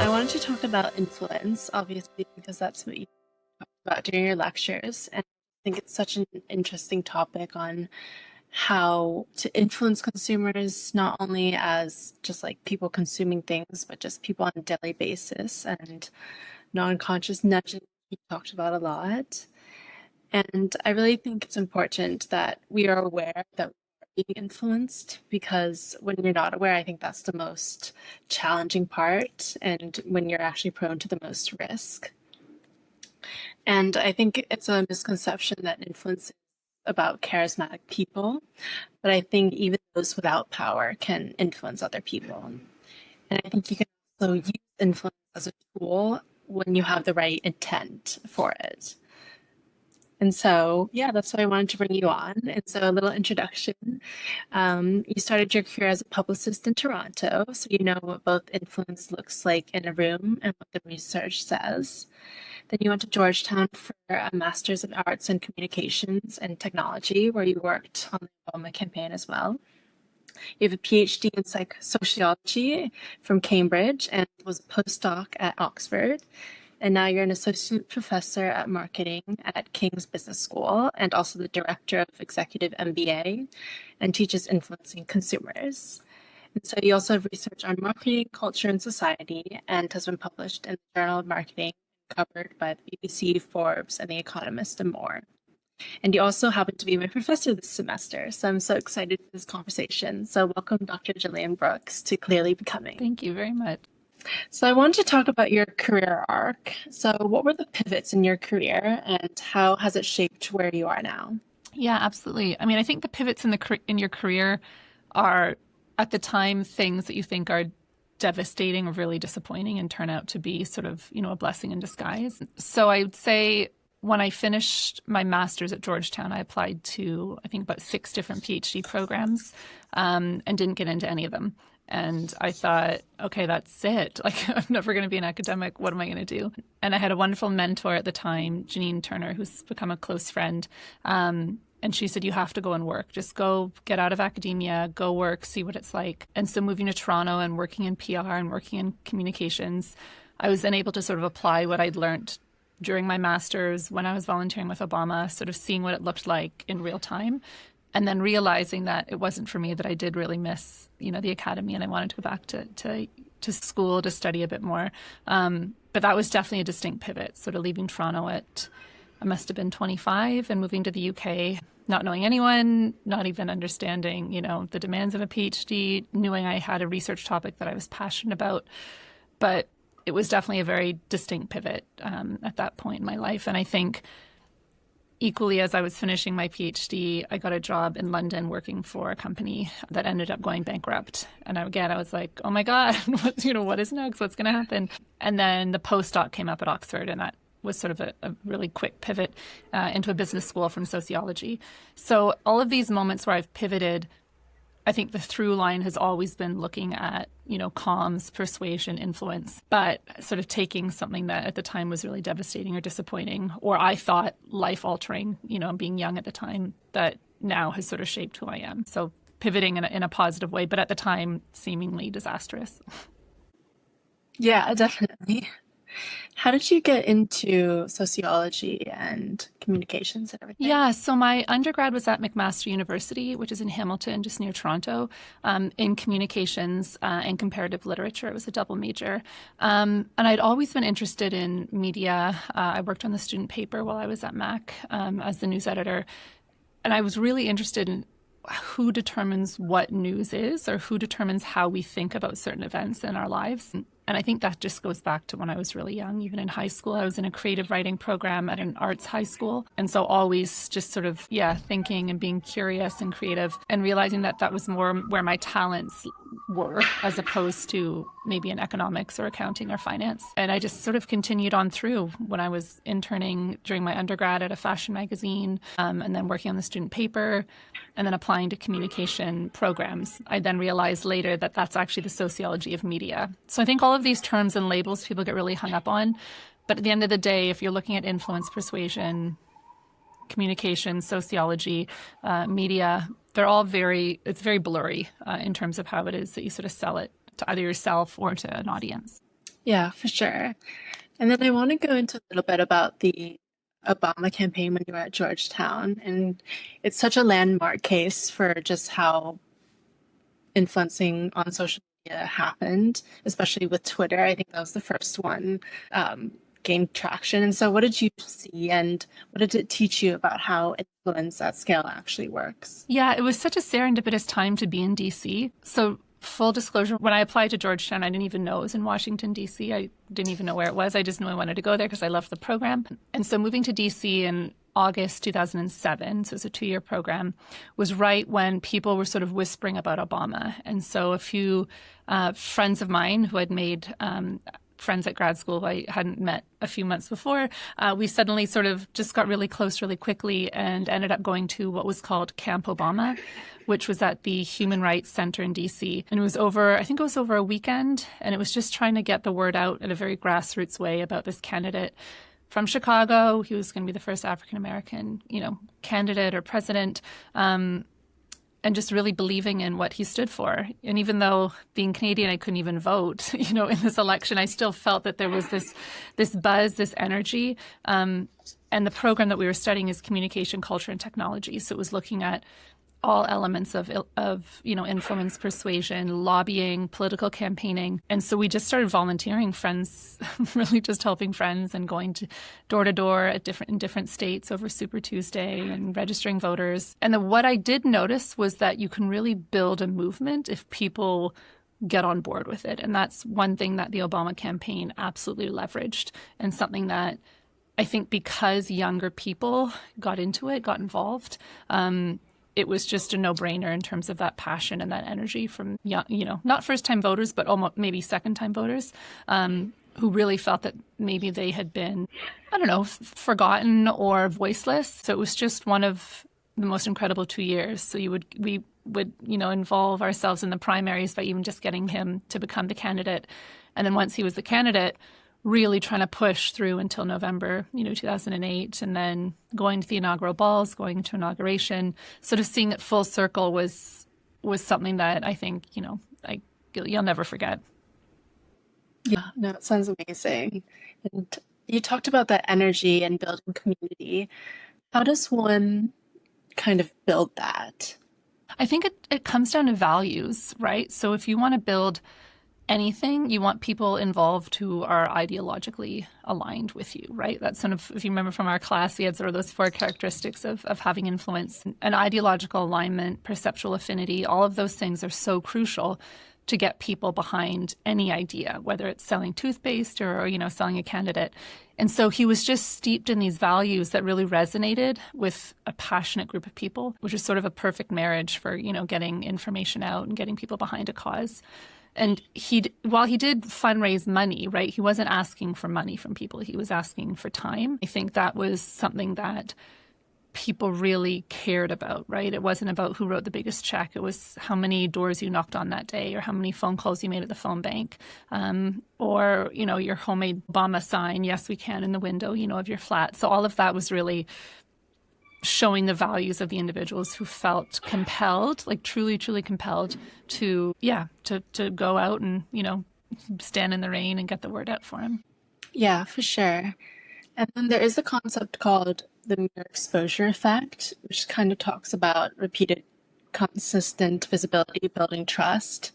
I wanted to talk about influence, obviously, because that's what you talked about during your lectures. And I think it's such an interesting topic on how to influence consumers, not only as just like people consuming things, but just people on a daily basis and non-conscious nudging you talked about a lot. And I really think it's important that we are aware that we're being influenced because when you're not aware, I think that's the most challenging part and when you're actually prone to the most risk. And I think it's a misconception that influence is about charismatic people, but I think even those without power can influence other people. And I think you can also use influence as a tool when you have the right intent for it. And so, yeah, that's why I wanted to bring you on. And so, a little introduction. You started your career as a publicist in Toronto, so you know what both influence looks like in a room and what the research says. Then you went to Georgetown for a Master's of Arts in Communications and Technology, where you worked on the Obama campaign as well. You have a PhD in sociology from Cambridge and was a postdoc at Oxford. And now you're an associate professor at marketing at King's Business School and also the director of executive MBA and teaches influencing consumers. And so you also have research on marketing, culture, and society and has been published in the Journal of Marketing, covered by the BBC, Forbes, and The Economist, and more. And you also happen to be my professor this semester, so I'm so excited for this conversation. So welcome, Dr. Gillian Brooks, to Clearly Becoming. Thank you very much. So I wanted to talk about your career arc. So what were the pivots in your career and how has it shaped where you are now? Yeah, absolutely. I mean, I think the pivots in your career are at the time things that you think are devastating or really disappointing and turn out to be sort of, a blessing in disguise. So I would say when I finished my master's at Georgetown, I applied to, I think, about 6 different PhD programs and didn't get into any of them. And I thought, okay, that's it. Like, I'm never going to be an academic. What am I going to do? And I had a wonderful mentor at the time, Janine Turner, who's become a close friend. And she said, you have to go and work. Just go get out of academia, go work, see what it's like. And so moving to Toronto and working in PR and working in communications, I was then able to sort of apply what I'd learned during my master's when I was volunteering with Obama, sort of seeing what it looked like in real time. And then realizing that it wasn't for me, that I did really miss, the academy, and I wanted to go back to school to study a bit more. But that was definitely a distinct pivot, sort of leaving Toronto I must have been 25 and moving to the UK, not knowing anyone, not even understanding, the demands of a PhD, knowing I had a research topic that I was passionate about. But it was definitely a very distinct pivot at that point in my life. And I think equally, as I was finishing my PhD, I got a job in London working for a company that ended up going bankrupt. And I was like, oh my God, what is next? What's going to happen? And then the postdoc came up at Oxford, and that was sort of a really quick pivot into a business school from sociology. So all of these moments where I've pivoted, I think the through line has always been looking at, comms, persuasion, influence, but sort of taking something that at the time was really devastating or disappointing, or I thought life altering, being young at the time, that now has sort of shaped who I am. So pivoting in a positive way, but at the time seemingly disastrous. Yeah, definitely. How did you get into sociology and communications and everything? Yeah, so my undergrad was at McMaster University, which is in Hamilton, just near Toronto, in communications and comparative literature. It was a double major. And I'd always been interested in media. I worked on the student paper while I was at Mac as the news editor. And I was really interested in who determines what news is, or who determines how we think about certain events in our lives. And I think that just goes back to when I was really young. Even in high school, I was in a creative writing program at an arts high school. And so always just sort of, thinking and being curious and creative, and realizing that that was more where my talents were, as opposed to maybe in economics or accounting or finance. And I just sort of continued on through when I was interning during my undergrad at a fashion magazine, and then working on the student paper, and then applying to communication programs. I then realized later that that's actually the sociology of media. So I think all of these terms and labels people get really hung up on. But at the end of the day, if you're looking at influence, persuasion, communication, sociology, media, it's very blurry in terms of how it is that you sort of sell it to either yourself or to an audience. Yeah, for sure. And then I want to go into a little bit about the Obama campaign when you were at Georgetown. And it's such a landmark case for just how influencing on social media happened, especially with Twitter. I think that was the first one um, gained traction. And so, what did you see, and what did it teach you about how influence at scale actually works? Yeah, it was such a serendipitous time to be in DC. So, full disclosure, when I applied to Georgetown, I didn't even know it was in Washington, DC. I didn't even know where it was. I just knew I wanted to go there because I loved the program. And so, moving to DC in August 2007, so it's a 2-year program, was right when people were sort of whispering about Obama. And so, a few friends of mine who had made friends at grad school who I hadn't met a few months before, we suddenly sort of just got really close really quickly and ended up going to what was called Camp Obama, which was at the Human Rights Center in DC. And it was over, I think it was over a weekend, and it was just trying to get the word out in a very grassroots way about this candidate from Chicago. He was going to be the first African American, candidate or president. And just really believing in what he stood for. And even though being Canadian, I couldn't even vote, in this election, I still felt that there was this buzz, this energy. And the program that we were studying is communication, culture, and technology. So it was looking at all elements of influence, persuasion, lobbying, political campaigning. And so we just started volunteering, friends, really just helping friends and going to door in different states over Super Tuesday and registering voters. And then what I did notice was that you can really build a movement if people get on board with it. And that's one thing that the Obama campaign absolutely leveraged, and something that I think because younger people got into it, got involved, it was just a no-brainer in terms of that passion and that energy from young, not first-time voters, but almost maybe second-time voters, who really felt that maybe they had been, I don't know, forgotten or voiceless. So it was just one of the most incredible 2 years. So we would involve ourselves in the primaries by even just getting him to become the candidate, and then once he was the candidate, really trying to push through until November, 2008, and then going to the inaugural balls, going to inauguration, sort of seeing it full circle was something that I think, you'll never forget. Yeah, no, it sounds amazing. And you talked about that energy and building community. How does one kind of build that? I think it comes down to values, right? So if you want to build anything, you want people involved who are ideologically aligned with you, right? That's sort of, if you remember from our class, we had sort of those 4 characteristics of having influence. An ideological alignment, perceptual affinity, all of those things are so crucial to get people behind any idea, whether it's selling toothpaste or selling a candidate. And so he was just steeped in these values that really resonated with a passionate group of people, which is sort of a perfect marriage for, getting information out and getting people behind a cause. And while he did fundraise money, right, he wasn't asking for money from people. He was asking for time. I think that was something that people really cared about, right? It wasn't about who wrote the biggest check. It was how many doors you knocked on that day, or how many phone calls you made at the phone bank, or, your homemade Obama sign, yes, we can, in the window, of your flat. So all of that was really showing the values of the individuals who felt compelled, like truly, truly compelled to go out and, stand in the rain and get the word out for him. Yeah, for sure. And then there is a concept called the mere exposure effect, which kind of talks about repeated, consistent visibility building trust.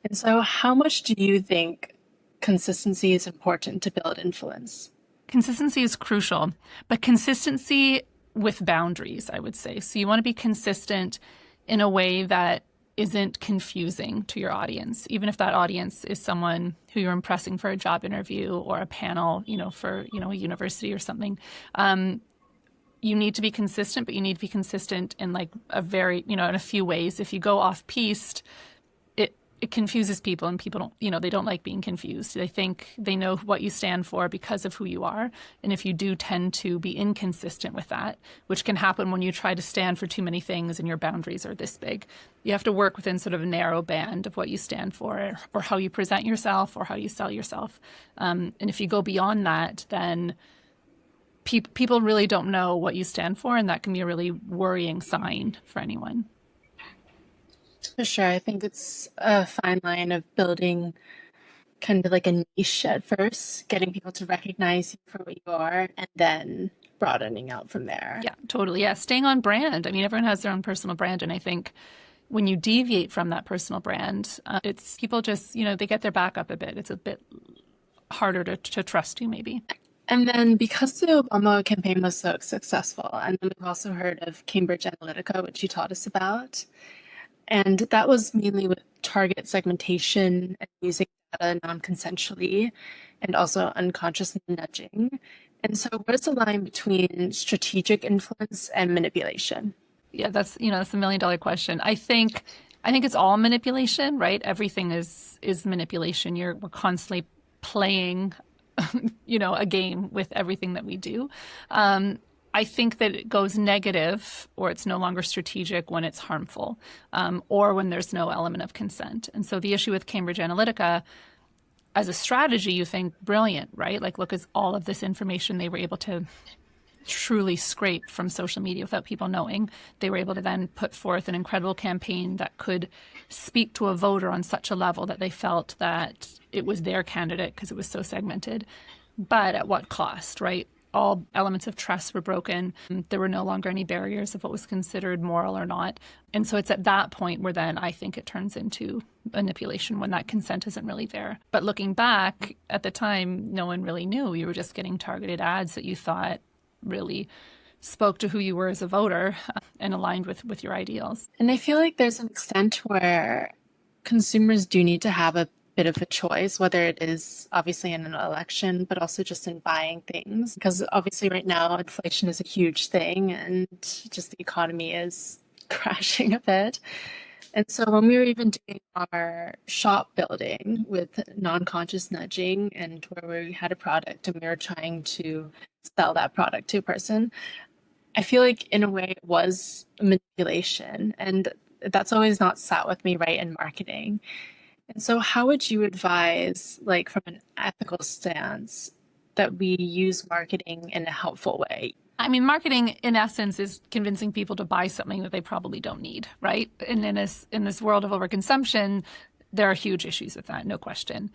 And so, how much do you think consistency is important to build influence? Consistency is crucial, but consistency with boundaries, I would say. So you want to be consistent in a way that isn't confusing to your audience, even if that audience is someone who you're impressing for a job interview or a panel, for, a university or something. You need to be consistent, but you need to be consistent in like a very, in a few ways. If you go off-piste, it confuses people, and people don't, they don't like being confused. They think they know what you stand for because of who you are. And if you do tend to be inconsistent with that, which can happen when you try to stand for too many things and your boundaries are this big, you have to work within sort of a narrow band of what you stand for, or how you present yourself, or how you sell yourself. And if you go beyond that, then people really don't know what you stand for, and that can be a really worrying sign for anyone. For sure. I think it's a fine line of building kind of like a niche at first, getting people to recognize you for what you are, and then broadening out from there. Yeah, totally. Yeah, staying on brand. I mean, everyone has their own personal brand, and I think when you deviate from that personal brand, it's people just, they get their back up a bit. It's a bit harder to trust you, maybe. And then because the Obama campaign was so successful, and then we've also heard of Cambridge Analytica, which you taught us about, and that was mainly with target segmentation and using data non-consensually and also unconscious nudging. And so where's the line between strategic influence and manipulation? Yeah, that's a $1 million question. I think it's all manipulation, right? Everything is manipulation. We're constantly playing, a game with everything that we do. I think that it goes negative or it's no longer strategic when it's harmful, or when there's no element of consent. And so the issue with Cambridge Analytica, as a strategy, you think brilliant, right? Like, look at all of this information they were able to truly scrape from social media without people knowing. They were able to then put forth an incredible campaign that could speak to a voter on such a level that they felt that it was their candidate because it was so segmented. But at what cost, right? All elements of trust were broken. There were no longer any barriers of what was considered moral or not. And so it's at that point where then I think it turns into manipulation, when that consent isn't really there. But looking back, at the time, no one really knew. You were just getting targeted ads that you thought really spoke to who you were as a voter and aligned with your ideals. And I feel like there's an extent where consumers do need to have a bit of a choice, whether it is obviously in an election, but also just in buying things. Because obviously right now, inflation is a huge thing and just the economy is crashing a bit. And so when we were even doing our shop building with non-conscious nudging, and where we had a product and we were trying to sell that product to a person, I feel like in a way it was manipulation. And that's always not sat with me right in marketing. And so how would you advise, like from an ethical stance, that we use marketing in a helpful way? I mean, marketing in essence is convincing people to buy something that they probably don't need, right? And in this world of overconsumption, there are huge issues with that, no question.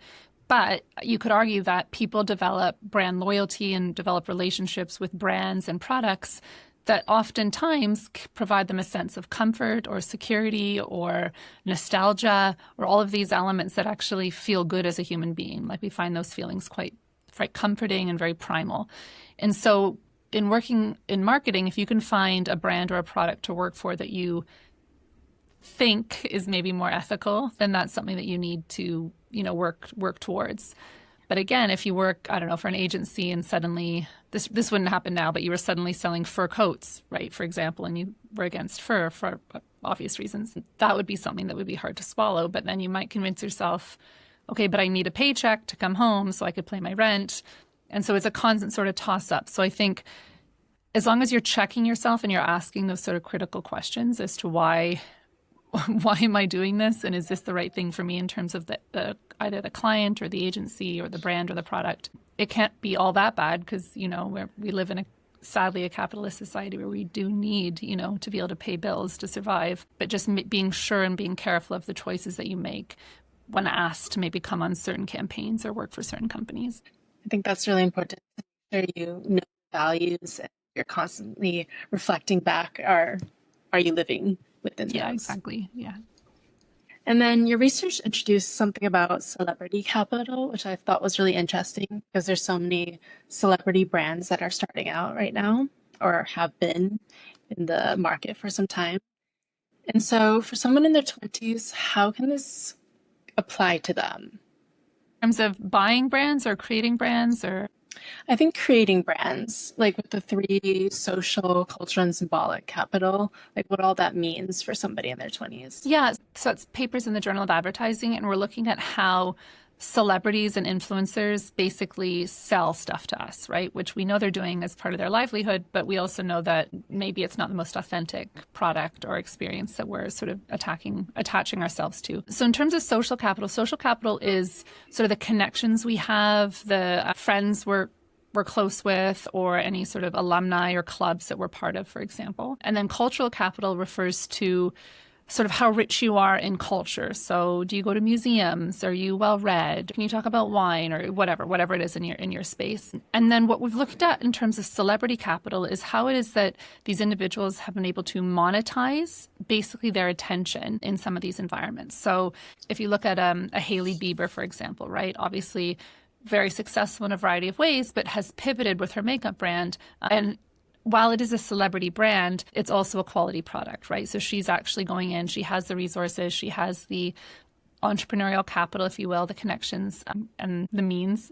But you could argue that people develop brand loyalty and develop relationships with brands and products that oftentimes provide them a sense of comfort or security or nostalgia, or all of these elements that actually feel good as a human being. Like, we find those feelings quite comforting and very primal. And so in working in marketing, if you can find a brand or a product to work for that you think is maybe more ethical, then that's something that you need to, work towards. But again, if you work, I don't know, for an agency and suddenly, this wouldn't happen now, but you were suddenly selling fur coats, right, for example, and you were against fur for obvious reasons, that would be something that would be hard to swallow. But then you might convince yourself, okay, but I need a paycheck to come home so I could pay my rent. And so it's a constant sort of toss up. So I think as long as you're checking yourself and you're asking those sort of critical questions as to why am I doing this? And is this the right thing for me in terms of either the client or the agency or the brand or the product? It can't be all that bad because, we live in sadly a capitalist society where we do need, to be able to pay bills to survive. But just being sure and being careful of the choices that you make when asked to maybe come on certain campaigns or work for certain companies. I think that's really important to make sure you know values and you're constantly reflecting back, are you living within Yeah, those? exactly. Yeah. And then your research introduced something about celebrity capital, which I thought was really interesting because there's so many celebrity brands that are starting out right now or have been in the market for some time. And so for someone in their 20s, how can this apply to them? In terms of buying brands or creating brands, or I think creating brands, like with the 3 social, cultural, and symbolic capital, like what all that means for somebody in their 20s. yeah, so it's papers in the Journal of Advertising, and we're looking at how celebrities and influencers basically sell stuff to us, right? Which we know they're doing as part of their livelihood, but we also know that maybe it's not the most authentic product or experience that we're sort of attaching ourselves to. So in terms of social capital is sort of the connections we have, the friends we're close with, or any sort of alumni or clubs that we're part of, for example. And then cultural capital refers to sort of how rich you are in culture. So do you go to museums? Are you well read? Can you talk about wine or whatever it is in your space? And then what we've looked at in terms of celebrity capital is how it is that these individuals have been able to monetize basically their attention in some of these environments. So if you look at a Hailey Bieber, for example, right? Obviously very successful in a variety of ways, but has pivoted with her makeup brand. And while it is a celebrity brand, it's also a quality product, right? So she's actually going in, she has the resources, she has the entrepreneurial capital, if you will, the connections and the means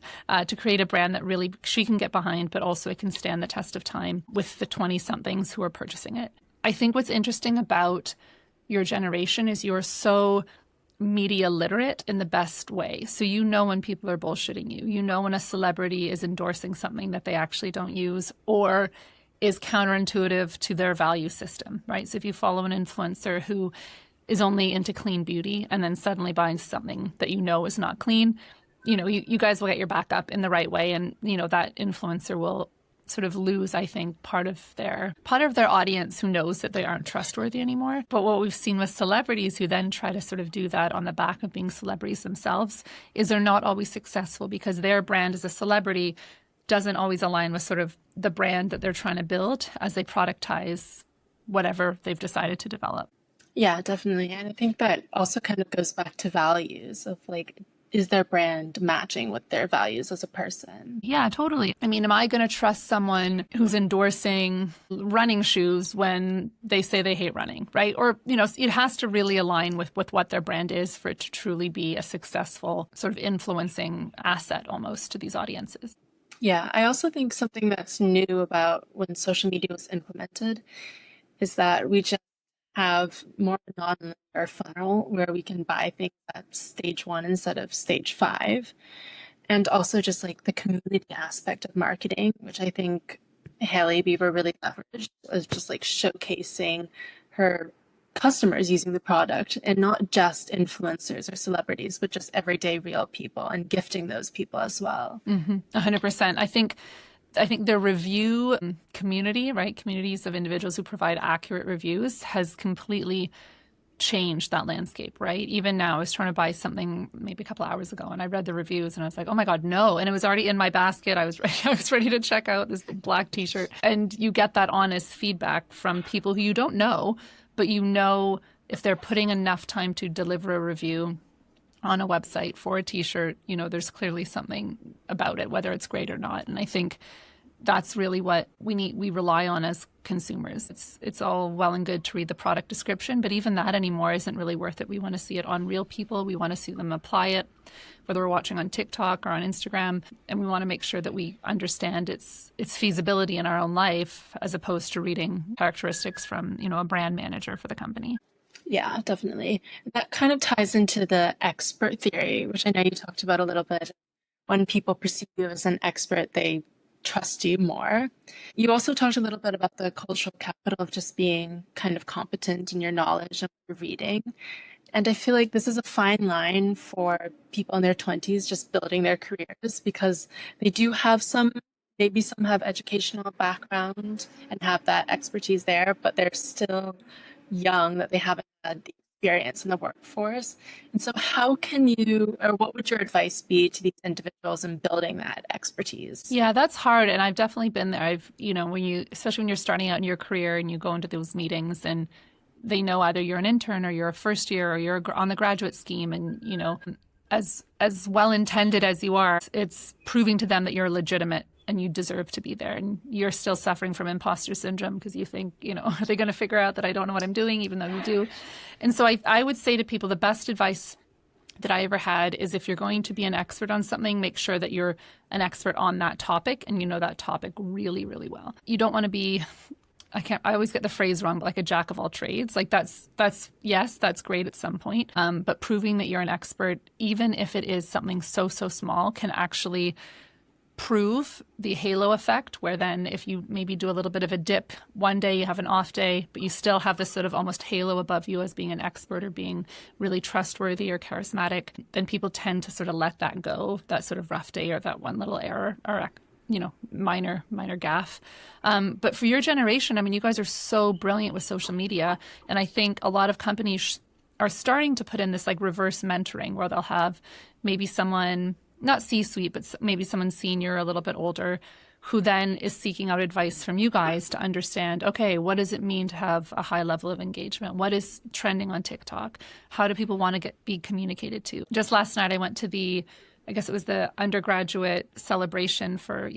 to create a brand that really she can get behind, but also it can stand the test of time with the 20-somethings who are purchasing it. I think what's interesting about your generation is you're so media literate in the best way. So you know when people are bullshitting you. You know when a celebrity is endorsing something that they actually don't use or is counterintuitive to their value system, right? So if you follow an influencer who is only into clean beauty and then suddenly buys something that you know is not clean, you guys will get your back up in the right way. And, that influencer will sort of lose, I think, part of their audience who knows that they aren't trustworthy anymore. But what we've seen with celebrities who then try to sort of do that on the back of being celebrities themselves is they're not always successful because their brand as a celebrity doesn't always align with sort of the brand that they're trying to build as they productize whatever they've decided to develop. Yeah, definitely. And I think that also kind of goes back to values of like, is their brand matching with their values as a person? Yeah, totally. I mean, am I going to trust someone who's endorsing running shoes when they say they hate running, right? Or, it has to really align with what their brand is for it to truly be a successful sort of influencing asset almost to these audiences. Yeah, I also think something that's new about when social media was implemented is that we just have more non-linear funnel where we can buy things at stage 1 instead of stage 5. And also just like the community aspect of marketing, which I think Hailey Bieber really leveraged, was just like showcasing her customers using the product and not just influencers or celebrities, but just everyday real people and gifting those people as well. 100%. I think the review community, right? Communities of individuals who provide accurate reviews has completely changed that landscape, right? Even now, I was trying to buy something maybe a couple of hours ago and I read the reviews and I was like, oh my God, no. And it was already in my basket. I was ready to check out this black t-shirt. And you get that honest feedback from people who you don't know, but if they're putting enough time to deliver a review on a website for a t-shirt, there's clearly something about it, whether it's great or not. And I think that's really what we rely on as consumers. It's all well and good to read the product description, but even that anymore isn't really worth it. We want to see it on real people. We want to see them apply it, whether we're watching on TikTok or on Instagram, and we want to make sure that we understand its feasibility in our own life as opposed to reading characteristics from, a brand manager for the company. Yeah, definitely. That kind of ties into the expert theory, which I know you talked about a little bit. When people perceive you as an expert, they trust you more. You also talked a little bit about the cultural capital of just being kind of competent in your knowledge of your reading. And I feel like this is a fine line for people in their 20s just building their careers because they do have maybe some have educational background and have that expertise there, but they're still young, that they haven't had the experience in the workforce. And so what would your advice be to these individuals in building that expertise? Yeah, that's hard. And I've definitely been there. Especially when you're starting out in your career and you go into those meetings and they know either you're an intern or you're a first year or you're on the graduate scheme and, as well intended as you are, it's proving to them that you're legitimate and you deserve to be there. And you're still suffering from imposter syndrome because you think, are they going to figure out that I don't know what I'm doing, even though you do? And so I would say to people, the best advice that I ever had is if you're going to be an expert on something, make sure that you're an expert on that topic and you know that topic really, really well. You don't want to be, I always get the phrase wrong, but like a jack of all trades. Like that's great at some point. But proving that you're an expert, even if it is something so small, can actually prove the halo effect, where then if you maybe do a little bit of a dip one day, you have an off day, but you still have this sort of almost halo above you as being an expert or being really trustworthy or charismatic, then people tend to sort of let that go, that sort of rough day or that one little error or minor gaffe. But for your generation, I mean, you guys are so brilliant with social media. And I think a lot of companies are starting to put in this like reverse mentoring where they'll have maybe someone, not C-suite, but maybe someone senior, a little bit older, who then is seeking out advice from you guys to understand, okay, what does it mean to have a high level of engagement? What is trending on TikTok? How do people want to be communicated to? Just last night, I went to I guess it was the undergraduate celebration for,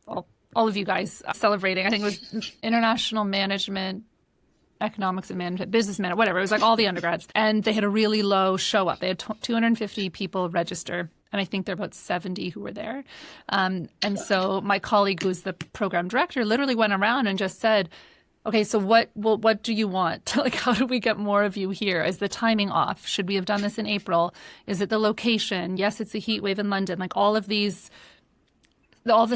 all of you guys celebrating. I think it was International Management, Economics and Management, Business Management, whatever. It was like all the undergrads. And they had a really low show up. They had 250 people register. And I think there are about 70 who were there. And so my colleague, who's the program director, literally went around and just said, okay, so what do you want? Like, how do we get more of you here? Is the timing off? Should we have done this in April? Is it the location? Yes, it's a heat wave in London. Like all this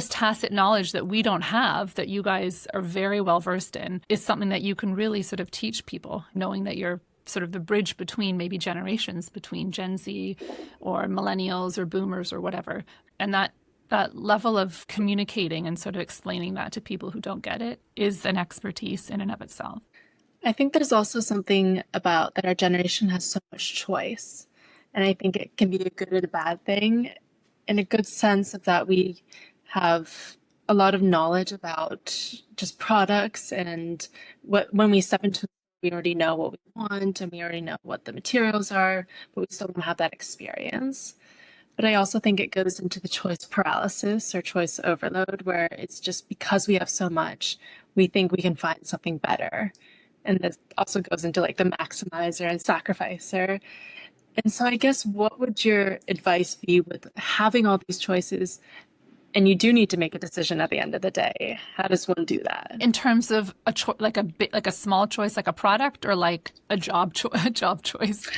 tacit knowledge that we don't have, that you guys are very well versed in, is something that you can really sort of teach people, knowing that you're sort of the bridge between maybe generations, between Gen Z or millennials or boomers or whatever. And that level of communicating and sort of explaining that to people who don't get it is an expertise in and of itself. I think there's also something about that our generation has so much choice. And I think it can be a good and a bad thing, in a good sense of that we have a lot of knowledge about just products, and when we step into, we already know what we want and we already know what the materials are, but we still don't have that experience. But I also think it goes into the choice paralysis or choice overload, where it's just because we have so much, we think we can find something better. And this also goes into like the maximizer and sacrificer. And so I guess what would your advice be with having all these choices, and you do need to make a decision at the end of the day? How does one do that? In terms of like a small choice, like a product, or like a job choice?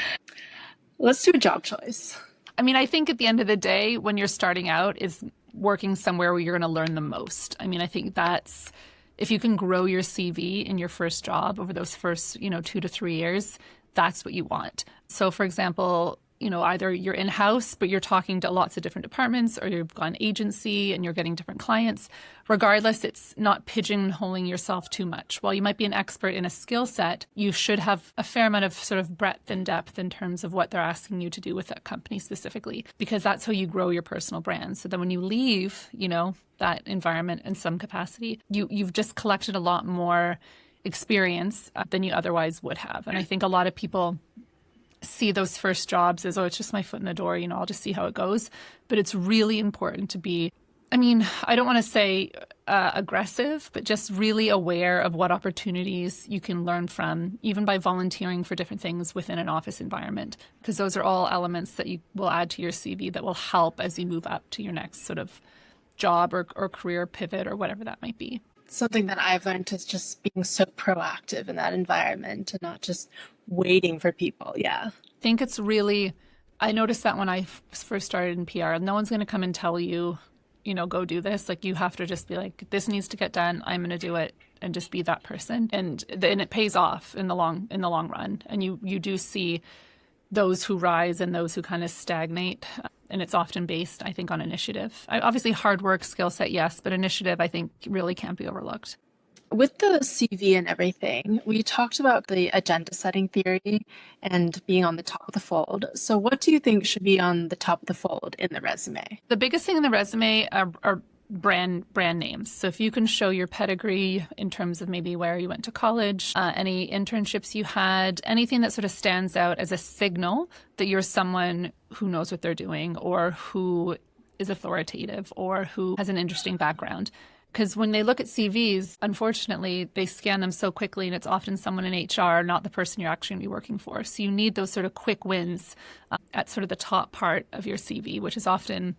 Let's do a job choice. I mean, I think at the end of the day, when you're starting out, is working somewhere where you're going to learn the most. I mean, I think that's, if you can grow your CV in your first job over those first, 2 to 3 years, that's what you want. So for example, either you're in-house, but you're talking to lots of different departments, or you've got an agency and you're getting different clients. Regardless, it's not pigeonholing yourself too much. While you might be an expert in a skill set, you should have a fair amount of sort of breadth and depth in terms of what they're asking you to do with that company specifically, because that's how you grow your personal brand. So that when you leave, that environment in some capacity, you've just collected a lot more experience than you otherwise would have. And I think a lot of people see those first jobs as, oh, it's just my foot in the door, I'll just see how it goes. But it's really important to be, I don't want to say aggressive, but just really aware of what opportunities you can learn from, even by volunteering for different things within an office environment, because those are all elements that you will add to your CV that will help as you move up to your next sort of job or career pivot or whatever that might be. Something that I've learned is just being so proactive in that environment and not just waiting for people. Yeah. I think it's really, I noticed that when I first started in PR, no one's going to come and tell you, go do this. Like, you have to just be like, this needs to get done. I'm going to do it, and just be that person. And then it pays off in the long run. And you do see those who rise and those who kind of stagnate. And it's often based, I think, on initiative. Obviously, hard work, skill set, yes, but initiative, I think, really can't be overlooked. With the CV and everything, we talked about the agenda setting theory and being on the top of the fold. So what do you think should be on the top of the fold in the resume? The biggest thing in the resume are brand names. So if you can show your pedigree in terms of maybe where you went to college, any internships you had, anything that sort of stands out as a signal that you're someone who knows what they're doing, or who is authoritative, or who has an interesting background. Because when they look at CVs, unfortunately, they scan them so quickly, and it's often someone in HR, not the person you're actually going to be working for. So you need those sort of quick wins at sort of the top part of your CV, which is often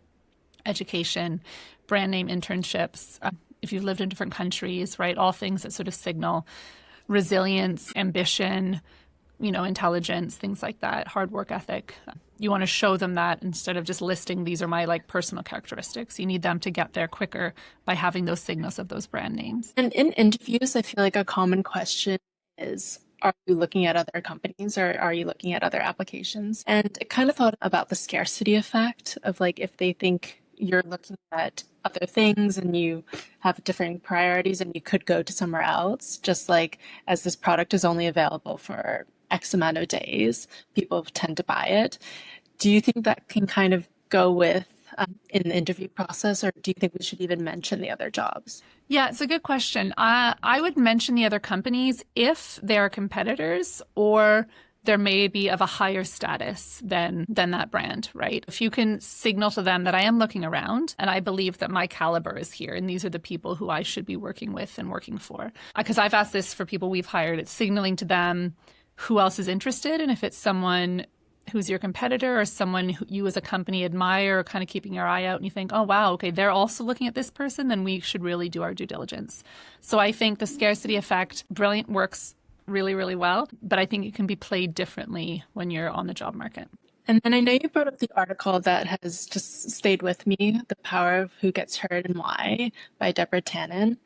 education, brand name internships, if you've lived in different countries, right? All things that sort of signal resilience, ambition, intelligence, things like that, hard work ethic. You want to show them that instead of just listing, these are my personal characteristics. You need them to get there quicker by having those signals of those brand names. And in interviews, I feel like a common question is, are you looking at other companies, or are you looking at other applications? And I kind of thought about the scarcity effect of if they think you're looking at other things and you have different priorities and you could go to somewhere else, just like as this product is only available for X amount of days, people tend to buy it. Do you think that can kind of go with in the interview process, or do you think we should even mention the other jobs? Yeah, it's a good question. I would mention the other companies if they're competitors or they're maybe of a higher status than that brand, right? If you can signal to them that I am looking around and I believe that my caliber is here and these are the people who I should be working with and working for. Because I've asked this for people we've hired, it's signaling to them who else is interested, and if it's someone who's your competitor or someone who you as a company admire, or kind of keeping your eye out and you think, oh, wow, okay, they're also looking at this person, then we should really do our due diligence. So I think the scarcity effect, brilliant, works really, really well, but I think it can be played differently when you're on the job market. And then I know you brought up the article that has just stayed with me, The Power of Who Gets Heard and Why by Deborah Tannen.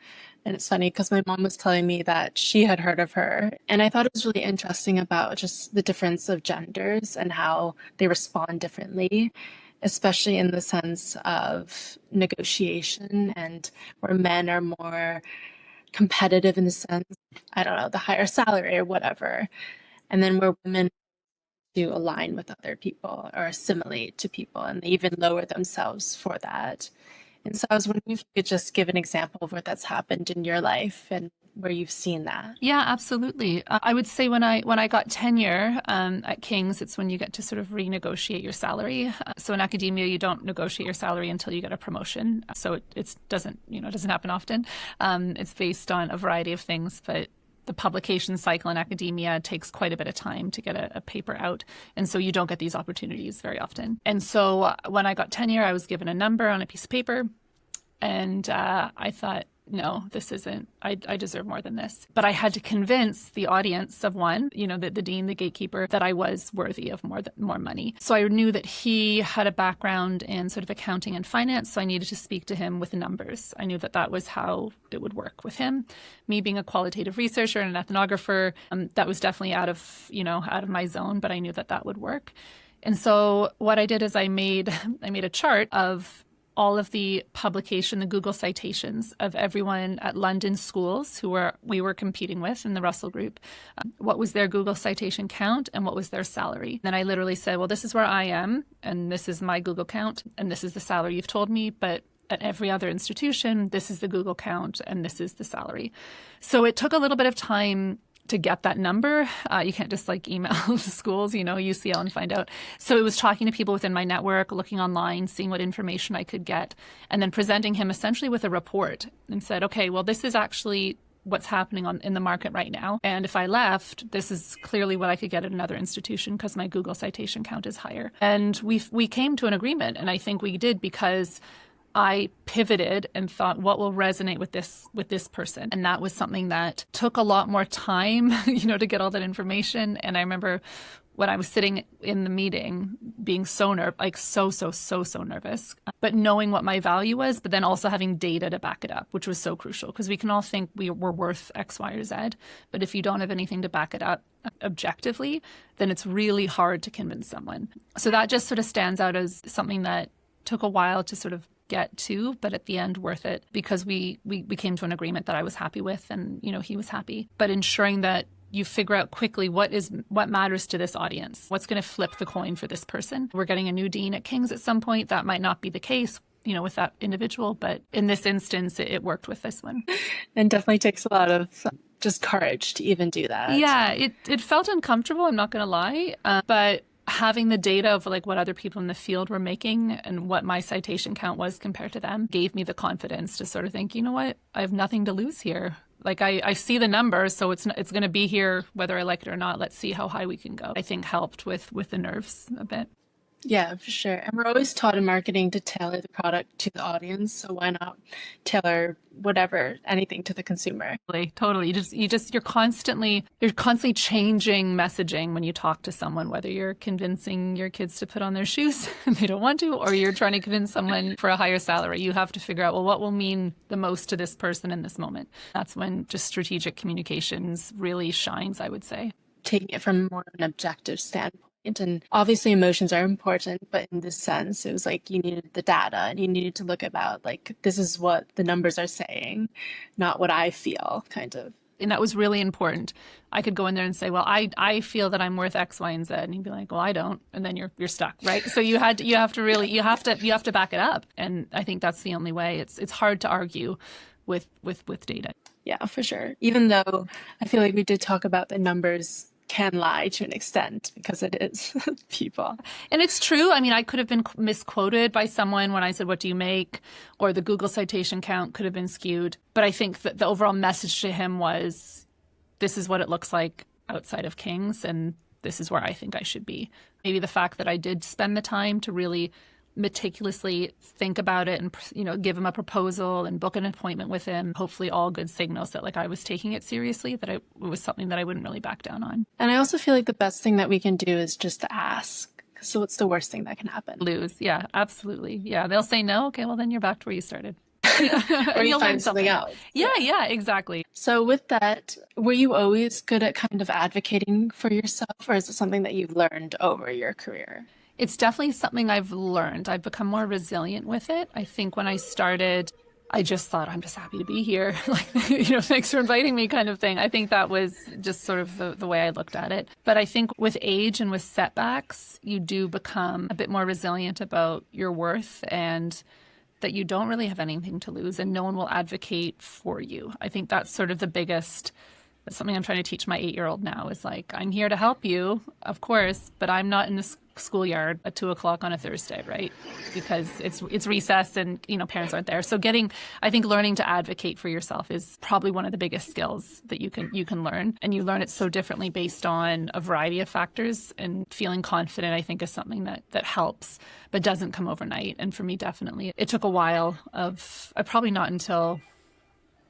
And it's funny because my mom was telling me that she had heard of her. And I thought it was really interesting about just the difference of genders and how they respond differently, especially in the sense of negotiation, and where men are more competitive in the sense, I don't know, the higher salary or whatever. And then where women to align with other people or assimilate to people, and they even lower themselves for that. And so I was wondering if you could just give an example of what that's happened in your life and where you've seen that. Yeah, absolutely. I would say when I got tenure at King's, it's when you get to sort of renegotiate your salary. So in academia, you don't negotiate your salary until you get a promotion. So it doesn't happen often. It's based on a variety of things, but the publication cycle in academia takes quite a bit of time to get a paper out. And so you don't get these opportunities very often. And so when I got tenure, I was given a number on a piece of paper. And I thought, no, this isn't, I deserve more than this. But I had to convince the audience of one, the dean, the gatekeeper, that I was worthy of more money. So I knew that he had a background in sort of accounting and finance. So I needed to speak to him with the numbers. I knew that was how it would work with him. Me being a qualitative researcher and an ethnographer, that was definitely out of my zone, but I knew that would work. And so what I did is I made a chart of all of the publication, the Google citations of everyone at London schools who we were competing with in the Russell Group. What was their Google citation count and what was their salary? Then I literally said, well, this is where I am and this is my Google count and this is the salary you've told me, but at every other institution, this is the Google count and this is the salary. So it took a little bit of time to get that number. You can't just email the schools, UCL and find out. So it was talking to people within my network, looking online, seeing what information I could get, and then presenting him essentially with a report and said, okay, well, this is actually what's happening in the market right now. And if I left, this is clearly what I could get at another institution because my Google citation count is higher. And we came to an agreement, and I think we did because I pivoted and thought, what will resonate with this person? And that was something that took a lot more time, to get all that information. And I remember when I was sitting in the meeting being so nervous, but knowing what my value was, but then also having data to back it up, which was so crucial because we can all think we're worth X, Y, or Z. But if you don't have anything to back it up objectively, then it's really hard to convince someone. So that just sort of stands out as something that took a while to sort of get to, but at the end worth it because we came to an agreement that I was happy with and, he was happy. But ensuring that you figure out quickly what matters to this audience, what's going to flip the coin for this person. We're getting a new dean at King's at some point. That might not be the case, with that individual, but in this instance, it worked with this one. And definitely takes a lot of just courage to even do that. Yeah, it felt uncomfortable, I'm not going to lie, but having the data of what other people in the field were making and what my citation count was compared to them gave me the confidence to sort of think, you know what, I have nothing to lose here. I see the numbers, so it's going to be here whether I like it or not. Let's see how high we can go. I think helped with the nerves a bit. Yeah, for sure. And we're always taught in marketing to tailor the product to the audience. So why not tailor anything to the consumer? Totally. You're constantly changing messaging when you talk to someone, whether you're convincing your kids to put on their shoes and they don't want to, or you're trying to convince someone for a higher salary. You have to figure out, well, what will mean the most to this person in this moment? That's when just strategic communications really shines, I would say. Taking it from more of an objective standpoint And obviously emotions are important, but in this sense, it was like you needed the data and you needed to look about like, this is what the numbers are saying, not what I feel, kind of. And that was really important. I could go in there and say, well, I feel that I'm worth X, Y, and Z. And he'd be like, well, I don't. And then you're stuck, right? So you have to back it up. And I think that's the only way. It's hard to argue with data. Yeah, for sure. Even though I feel like we did talk about the numbers can lie to an extent because it is people. And it's true. I mean, I could have been misquoted by someone when I said, what do you make? Or the Google citation count could have been skewed. But I think that the overall message to him was, this is what it looks like outside of King's, and this is where I think I should be. Maybe the fact that I did spend the time to really meticulously think about it and, you know, give him a proposal and book an appointment with him, hopefully all good signals that like I was taking it seriously, that it was something that I wouldn't really back down on. And I also feel like the best thing that we can do is just to ask. So what's the worst thing that can happen? Lose. Yeah, absolutely. Yeah. They'll say no. Okay, well then you're back to where you started. Or you find something else. Yeah, exactly. So with that, were you always good at kind of advocating for yourself, or is it something that you've learned over your career? It's definitely something I've learned. I've become more resilient with it. I think when I started, I just thought, I'm just happy to be here. Like, you know, thanks for inviting me kind of thing. I think that was just sort of the way I looked at it. But I think with age and with setbacks, you do become a bit more resilient about your worth and that you don't really have anything to lose and no one will advocate for you. I think that's sort of the biggest. That's something I'm trying to teach my 8-year-old now is like, I'm here to help you, of course, but I'm not in the schoolyard at 2:00 on a Thursday, right? Because it's recess and, you know, parents aren't there. So I think learning to advocate for yourself is probably one of the biggest skills that you can learn. And you learn it so differently based on a variety of factors, and feeling confident, I think, is something that helps, but doesn't come overnight. And for me, definitely, it took a while probably not until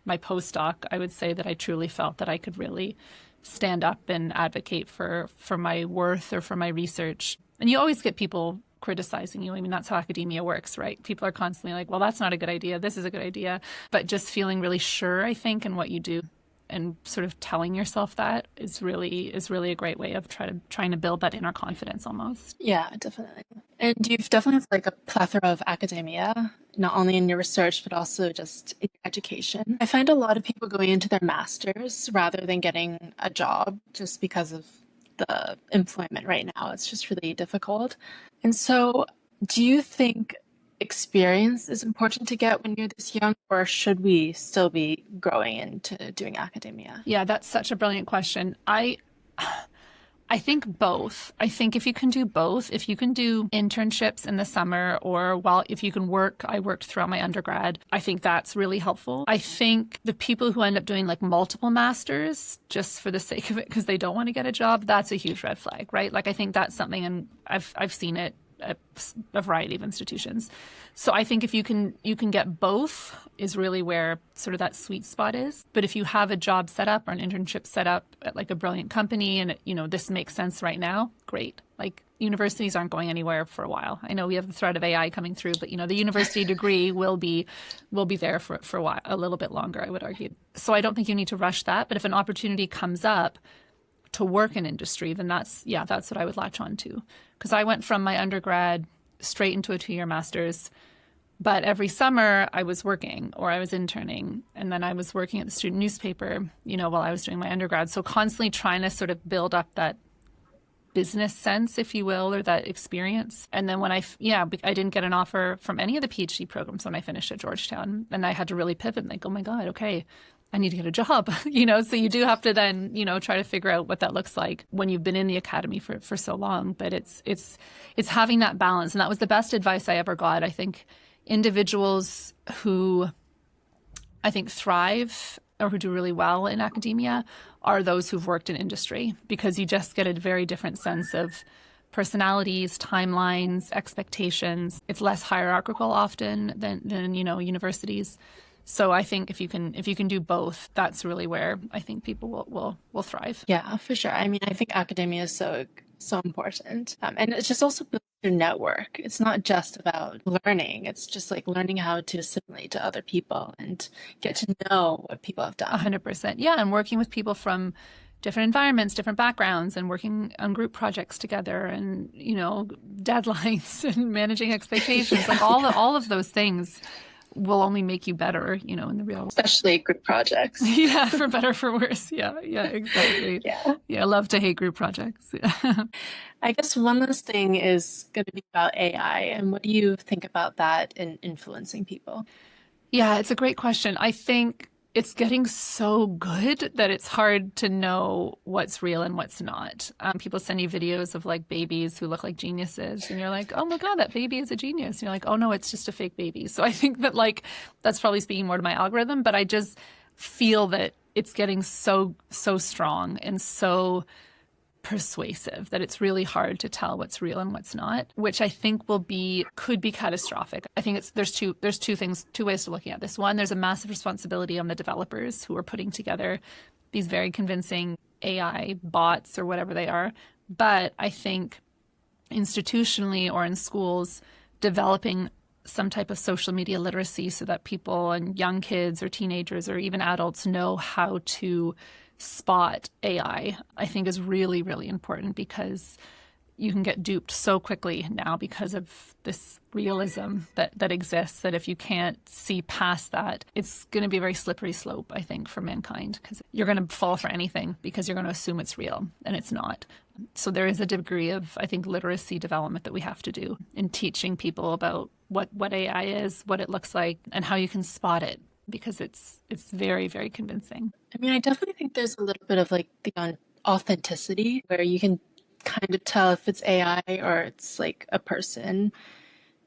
my postdoc, I would say that I truly felt that I could really stand up and advocate for my worth or for my research. And you always get people criticizing you. I mean, that's how academia works, right? People are constantly like, well, that's not a good idea. This is a good idea. But just feeling really sure, I think, in what you do and sort of telling yourself that is really a great way of trying to build that inner confidence almost. Yeah, definitely. And you've definitely like a plethora of academia, not only in your research, but also just in your education. I find a lot of people going into their masters rather than getting a job just because of the employment right now. It's just really difficult. And so do you think experience is important to get when you're this young, or should we still be growing into doing academia? Yeah, that's such a brilliant question. I think both. I think if you can do both, if you can do internships in the summer or if you can work, I worked throughout my undergrad, I think that's really helpful. I think the people who end up doing like multiple masters just for the sake of it because they don't want to get a job, that's a huge red flag, right? Like I think that's something, and I've seen it at a variety of institutions. So I think if you can get both is really where sort of that sweet spot is. But if you have a job set up or an internship set up at like a brilliant company and, you know, this makes sense right now, great. Like universities aren't going anywhere for a while. I know we have the threat of AI coming through, but, you know, the university degree will be there for a while, a little bit longer, I would argue. So I don't think you need to rush that. But if an opportunity comes up to work in industry, then that's what I would latch on to. Because I went from my undergrad straight into a 2-year master's, but every summer I was working or I was interning, and then I was working at the student newspaper, you know, while I was doing my undergrad. So constantly trying to sort of build up that business sense, if you will, or that experience. And then when I didn't get an offer from any of the PhD programs when I finished at Georgetown, and I had to really pivot and think, oh my God, okay, I need to get a job, you know, so you do have to then, you know, try to figure out what that looks like when you've been in the academy for so long. But it's having that balance. And that was the best advice I ever got. I think individuals who I think thrive or who do really well in academia are those who've worked in industry, because you just get a very different sense of personalities, timelines, expectations. It's less hierarchical often than you know, universities. So I think if you can do both, that's really where I think people will thrive. Yeah, for sure. I mean, I think academia is so important, and it's just also building your network. It's not just about learning; it's just like learning how to assimilate to other people and get to know what people have done. 100%, yeah, and working with people from different environments, different backgrounds, and working on group projects together, and deadlines and managing expectations, like all of those things will only make you better, in the real world. Especially group projects. Yeah, for better, for worse. Yeah, exactly. Yeah, I love to hate group projects. Yeah. I guess one last thing is going to be about AI. And what do you think about that in influencing people? Yeah, it's a great question. I think it's getting so good that it's hard to know what's real and what's not. People send you videos of like babies who look like geniuses, and you're like, oh my God, that baby is a genius. And you're like, oh no, it's just a fake baby. So I think that that's probably speaking more to my algorithm, but I just feel that it's getting so strong and so persuasive that it's really hard to tell what's real and what's not, which I think could be catastrophic. I think there's two ways to looking at this. One, there's a massive responsibility on the developers who are putting together these very convincing AI bots or whatever they are. But I think institutionally or in schools, developing some type of social media literacy so that people and young kids or teenagers or even adults know how to spot AI, I think is really, really important, because you can get duped so quickly now because of this realism that exists, that if you can't see past that, it's going to be a very slippery slope, I think, for mankind, because you're going to fall for anything because you're going to assume it's real and it's not. So there is a degree of, I think, literacy development that we have to do in teaching people about what AI is, what it looks like, and how you can spot it, because it's very, very convincing. I mean, I definitely think there's a little bit of like the authenticity where you can kind of tell if it's AI or it's like a person,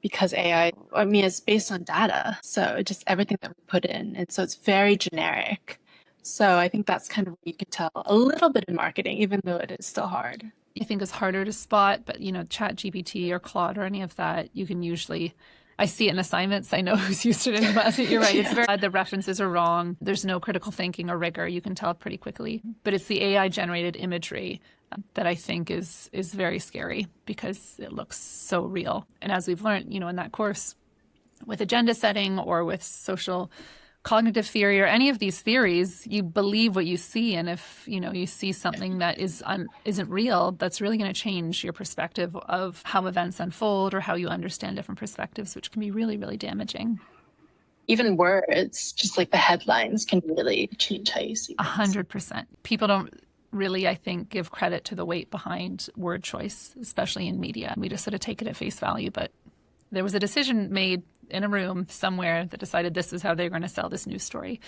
because AI, I mean, it's based on data. So it's just everything that we put in. And so it's very generic. So I think that's kind of where you can tell a little bit in marketing, even though it is still hard. I think it's harder to spot, but Chat GPT or Claude or any of that, you can usually, I see it in assignments. I know who's used it in class. You're right. It's very, the references are wrong. There's no critical thinking or rigor. You can tell pretty quickly. But it's the AI generated imagery that I think is very scary, because it looks so real. And as we've learned, in that course, with agenda setting or with social cognitive theory or any of these theories, you believe what you see. And if you see something that isn't real, that's really going to change your perspective of how events unfold or how you understand different perspectives, which can be really, really damaging. Even words, just like the headlines, can really change how you see things. 100%. People don't really, I think, give credit to the weight behind word choice, especially in media. We just sort of take it at face value, but there was a decision made in a room somewhere that decided this is how they're going to sell this news story,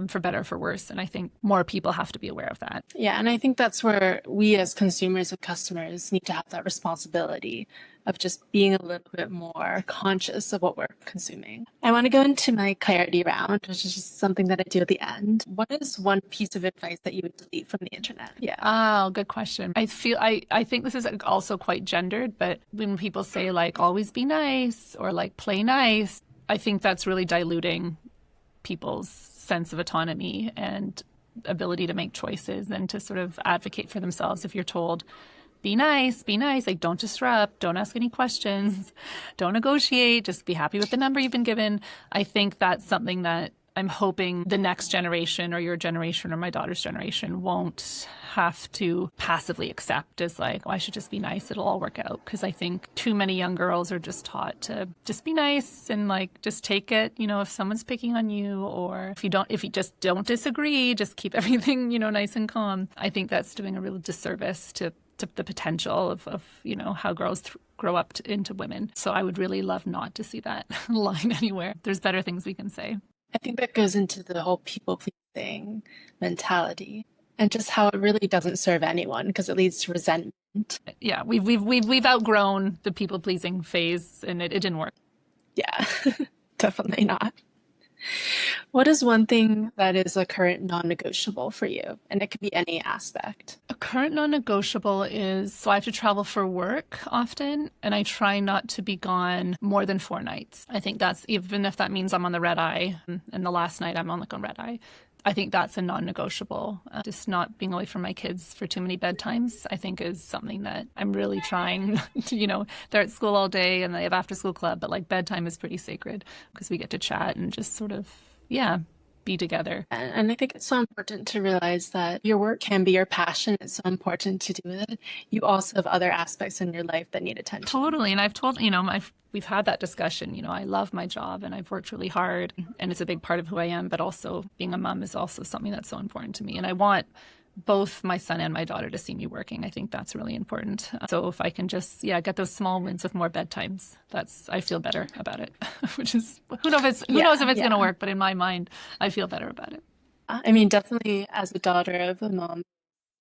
for better or for worse. And I think more people have to be aware of that. Yeah, and I think that's where we as consumers and customers need to have that responsibility of just being a little bit more conscious of what we're consuming. I want to go into my clarity round, which is just something that I do at the end. What is one piece of advice that you would delete from the internet? Yeah. Oh, good question. I think this is also quite gendered, but when people say like always be nice or like play nice, I think that's really diluting people's sense of autonomy and ability to make choices and to sort of advocate for themselves. If you're told, be nice, like don't disrupt, don't ask any questions, don't negotiate, just be happy with the number you've been given. I think that's something that I'm hoping the next generation or your generation or my daughter's generation won't have to passively accept as like, oh, I should just be nice, it'll all work out. Because I think too many young girls are just taught to just be nice and like just take it, if someone's picking on you, or if you just don't disagree, just keep everything, nice and calm. I think that's doing a real disservice to the potential of how girls grow up into women. So I would really love not to see that line anywhere. There's better things we can say. I think that goes into the whole people-pleasing mentality and just how it really doesn't serve anyone, because it leads to resentment. Yeah, we've outgrown the people-pleasing phase, and it didn't work. Yeah, definitely not. What is one thing that is a current non-negotiable for you? And it could be any aspect. A current non-negotiable is, so I have to travel for work often, and I try not to be gone more than 4 nights. I think that's, even if that means I'm on the red eye, and the last night I'm on red eye, I think that's a non-negotiable. Just not being away from my kids for too many bedtimes, I think, is something that I'm really trying to, they're at school all day and they have after school club, but like bedtime is pretty sacred because we get to chat and just sort of, be be together. And I think it's so important to realize that your work can be your passion. It's so important to do it. You also have other aspects in your life that need attention. Totally. And I've told, we've had that discussion. I love my job and I've worked really hard and it's a big part of who I am, but also being a mom is also something that's so important to me. And I want both my son and my daughter to see me working. I think that's really important. So if I can just, get those small wins with more bedtimes, I feel better about it, which is, who knows if it's going to work, but in my mind, I feel better about it. I mean, definitely as a daughter of a mom,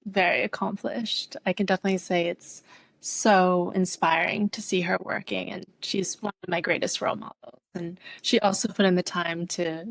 very accomplished. I can definitely say it's so inspiring to see her working, and she's one of my greatest role models. And she also put in the time to,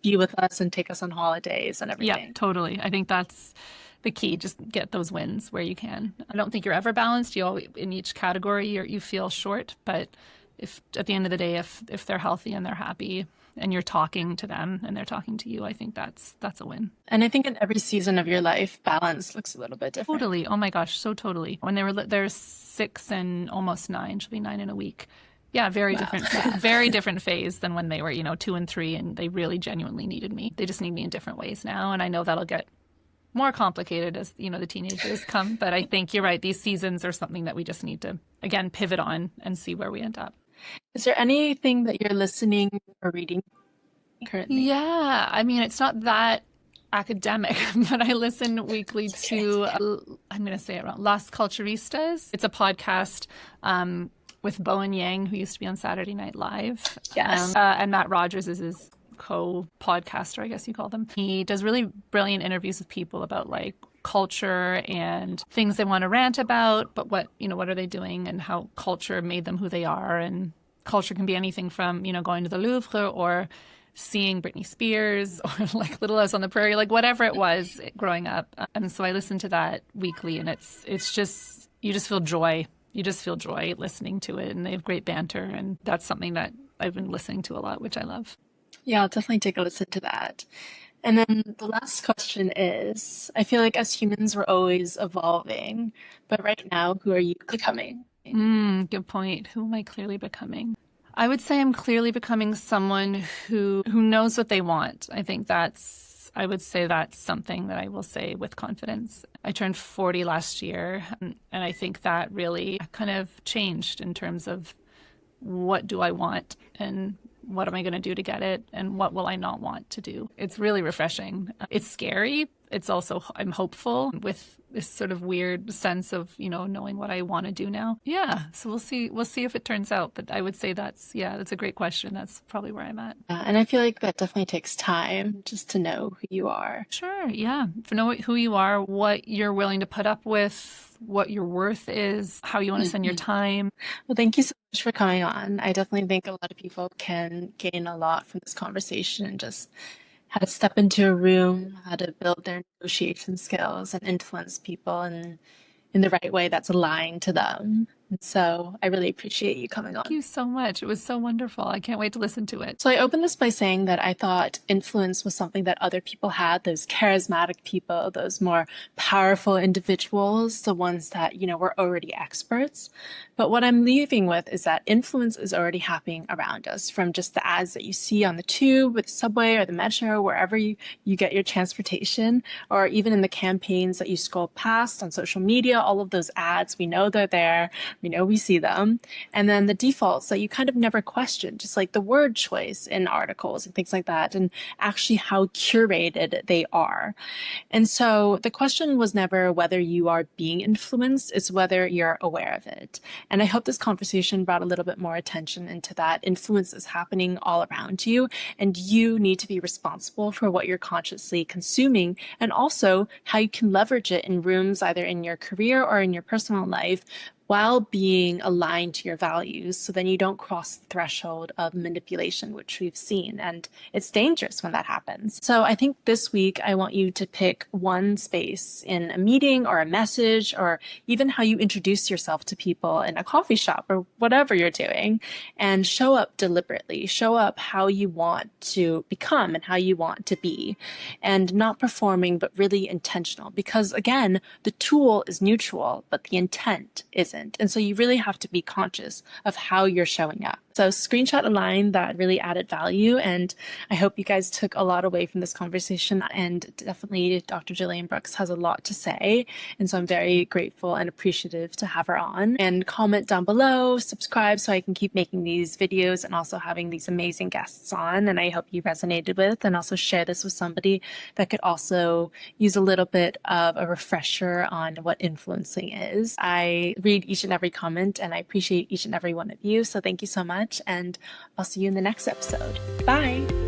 be with us and take us on holidays and everything. Yeah, totally. I think that's the key. Just get those wins where you can. I don't think you're ever balanced. In each category, you feel short, but if at the end of the day, if they're healthy and they're happy and you're talking to them and they're talking to you, I think that's a win. And I think in every season of your life, balance looks a little bit different. Totally. Oh my gosh, so totally. When they're 6 and almost 9, she'll be 9 in a week. Yeah, very different, very different phase than when they were, 2 and 3, and they really genuinely needed me. They just need me in different ways now, and I know that'll get more complicated as the teenagers come. But I think you're right; these seasons are something that we just need to again pivot on and see where we end up. Is there anything that you're listening or reading currently? Yeah, I mean, it's not that academic, but I listen weekly to I'm going to say it wrong, Las Culturistas. It's a podcast. With Bowen Yang, who used to be on Saturday Night Live. Yes. And Matt Rogers is his co-podcaster, I guess you call them. He does really brilliant interviews with people about like culture and things they want to rant about, but what are they doing and how culture made them who they are. And culture can be anything from, going to the Louvre or seeing Britney Spears or like Little House on the Prairie, like whatever it was growing up. And so I listen to that weekly, and it's just, you just feel joy. You just feel joy listening to it, and they have great banter, and that's something that I've been listening to a lot, which I love. Yeah, I'll definitely take a listen to that. And then the last question is, I feel like as humans, we're always evolving, but right now, who are you becoming? Good point. Who am I clearly becoming? I would say I'm clearly becoming someone who knows what they want. I would say that's something that I will say with confidence. I turned 40 last year, and I think that really kind of changed in terms of what do I want and what am I going to do to get it and what will I not want to do. It's really refreshing. It's scary. It's also, I'm hopeful with this sort of weird sense of, knowing what I want to do now. Yeah. So we'll see if it turns out. But I would say that's a great question. That's probably where I'm at. And I feel like that definitely takes time just to know who you are. Sure. Yeah. To know who you are, what you're willing to put up with, what your worth is, how you want to spend your time. Well, thank you so much for coming on. I definitely think a lot of people can gain a lot from this conversation and just how to step into a room, how to build their negotiation skills and influence people in the right way that's aligned to them. And so I really appreciate you coming on. Thank you so much. It was so wonderful. I can't wait to listen to it. So I opened this by saying that I thought influence was something that other people had, those charismatic people, those more powerful individuals, the ones that, were already experts. But what I'm leaving with is that influence is already happening around us, from just the ads that you see on the tube, with the subway or the metro, wherever you get your transportation, or even in the campaigns that you scroll past on social media, all of those ads, we know they're there. We know we see them. And then the defaults that you kind of never question, just like the word choice in articles and things like that, and actually how curated they are. And so the question was never whether you are being influenced, it's whether you're aware of it. And I hope this conversation brought a little bit more attention into that influence is happening all around you, and you need to be responsible for what you're consciously consuming, and also how you can leverage it in rooms either in your career or in your personal life while being aligned to your values, so then you don't cross the threshold of manipulation, which we've seen. And it's dangerous when that happens. So I think this week, I want you to pick one space in a meeting or a message, or even how you introduce yourself to people in a coffee shop or whatever you're doing, and show up deliberately, show up how you want to become and how you want to be, and not performing, but really intentional. Because again, the tool is neutral, but the intent isn't. And so you really have to be conscious of how you're showing up. So screenshot a line that really added value. And I hope you guys took a lot away from this conversation. And definitely Dr. Gillian Brooks has a lot to say. And so I'm very grateful and appreciative to have her on. And comment down below, subscribe so I can keep making these videos and also having these amazing guests on. And I hope you resonated with, and also share this with somebody that could also use a little bit of a refresher on what influencing is. I read each and every comment and I appreciate each and every one of you. So thank you so much. And I'll see you in the next episode. Bye.